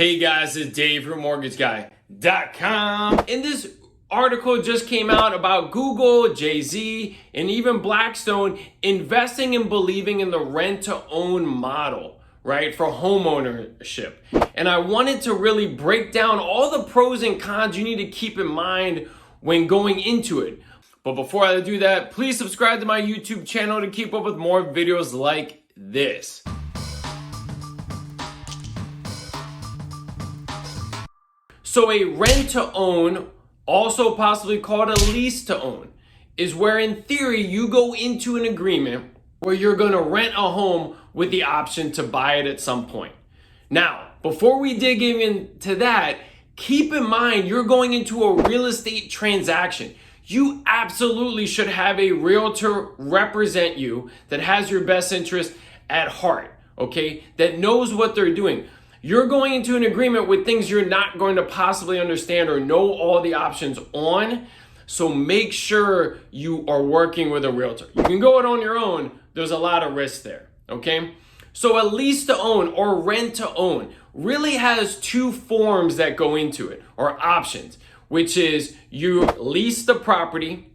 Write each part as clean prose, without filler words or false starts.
Hey guys, it's Dave from MortgageGuy.com. And this article just came out about Google, Jay-Z, and even Blackstone investing and believing in the rent-to-own model, right, for homeownership. And I wanted to really break down all the pros and cons you need to keep in mind when going into it. But before I do that, please subscribe to my YouTube channel to keep up with more videos like this. So a rent-to-own, also possibly called a lease-to-own, is where in theory you go into an agreement where you're going to rent a home with the option to buy it at some point. Now, before we dig into that, keep in mind you're going into a real estate transaction. You absolutely should have a realtor represent you that has your best interest at heart, okay? That knows what they're doing. You're going into an agreement with things you're not going to possibly understand or know all the options on. So make sure you are working with a realtor. You can go it on your own. There's a lot of risk there, okay? So a lease to own or rent to own really has two forms that go into it, or options, which is you lease the property,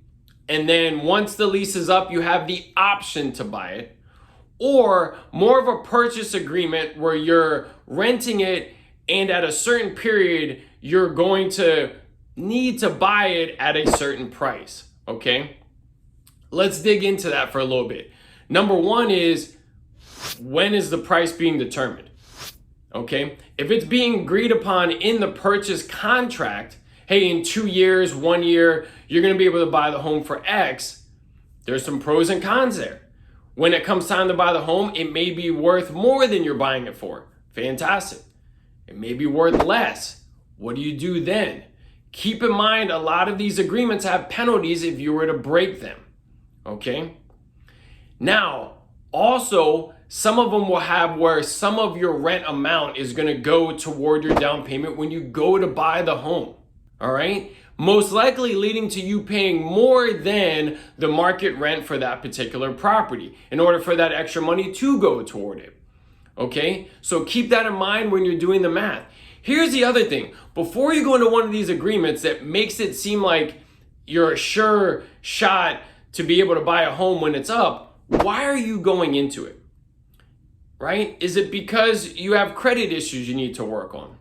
and then once the lease is up, you have the option to buy it. Or more of a purchase agreement where you're renting it and at a certain period, you're going to need to buy it at a certain price, okay? Let's dig into that for a little bit. Number one is, when is the price being determined? Okay, if it's being agreed upon in the purchase contract, hey, in 2 years, 1 year, you're gonna be able to buy the home for X, there's some pros and cons there. When it comes time to buy the home, it may be worth more than you're buying it for. Fantastic. It may be worth less. What do you do then? Keep in mind, a lot of these agreements have penalties if you were to break them, okay? Now, also, some of them will have where some of your rent amount is gonna go toward your down payment when you go to buy the home, all right? Most likely leading to you paying more than the market rent for that particular property in order for that extra money to go toward it. Okay, so keep that in mind when you're doing the math. Here's the other thing. Before you go into one of these agreements that makes it seem like you're a sure shot to be able to buy a home when it's up, why are you going into it? Right? Is it because you have credit issues you need to work on?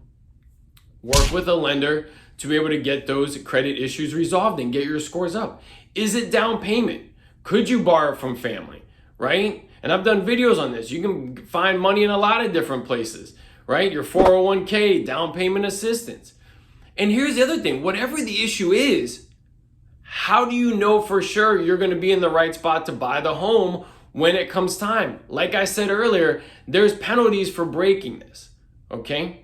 Work with a lender to be able to get those credit issues resolved and get your scores up. Is it down payment? Could you borrow from family, right? And I've done videos on this. You can find money in a lot of different places, right? Your 401k, down payment assistance. And here's the other thing, whatever the issue is, how do you know for sure you're gonna be in the right spot to buy the home when it comes time? Like I said earlier, there's penalties for breaking this, okay?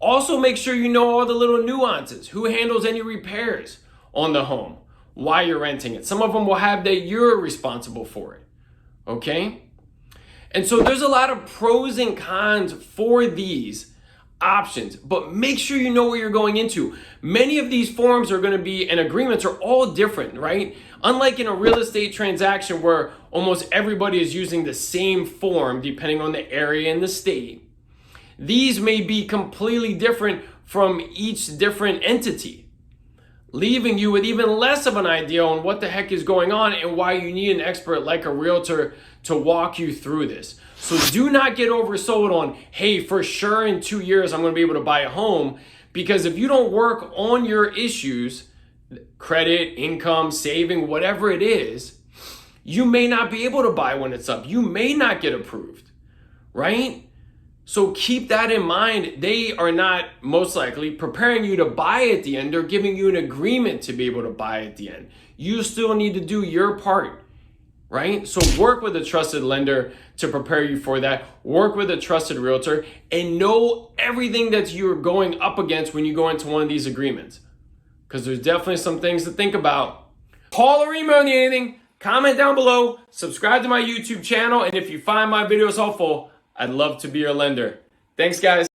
Also, make sure you know all the little nuances. Who handles any repairs on the home while you're renting it? Some of them will have that you're responsible for it, okay? And so there's a lot of pros and cons for these options, but make sure you know what you're going into. Many of these forms are gonna be, and agreements are all different, right? Unlike in a real estate transaction where almost everybody is using the same form depending on the area and the state, these may be completely different from each different entity, leaving you with even less of an idea on what the heck is going on and why you need an expert like a realtor to walk you through this. So do not get oversold on, hey, for sure in 2 years I'm gonna be able to buy a home, because if you don't work on your issues, credit, income, saving, whatever it is, you may not be able to buy when it's up. You may not get approved, right? So keep that in mind. They are not most likely preparing you to buy at the end. They're giving you an agreement to be able to buy at the end. You still need to do your part, right? So work with a trusted lender to prepare you for that. Work with a trusted realtor and know everything that you're going up against when you go into one of these agreements, because there's definitely some things to think about. Call or email me anything, comment down below, subscribe to my YouTube channel, and if you find my videos helpful, I'd love to be your lender. Thanks, guys.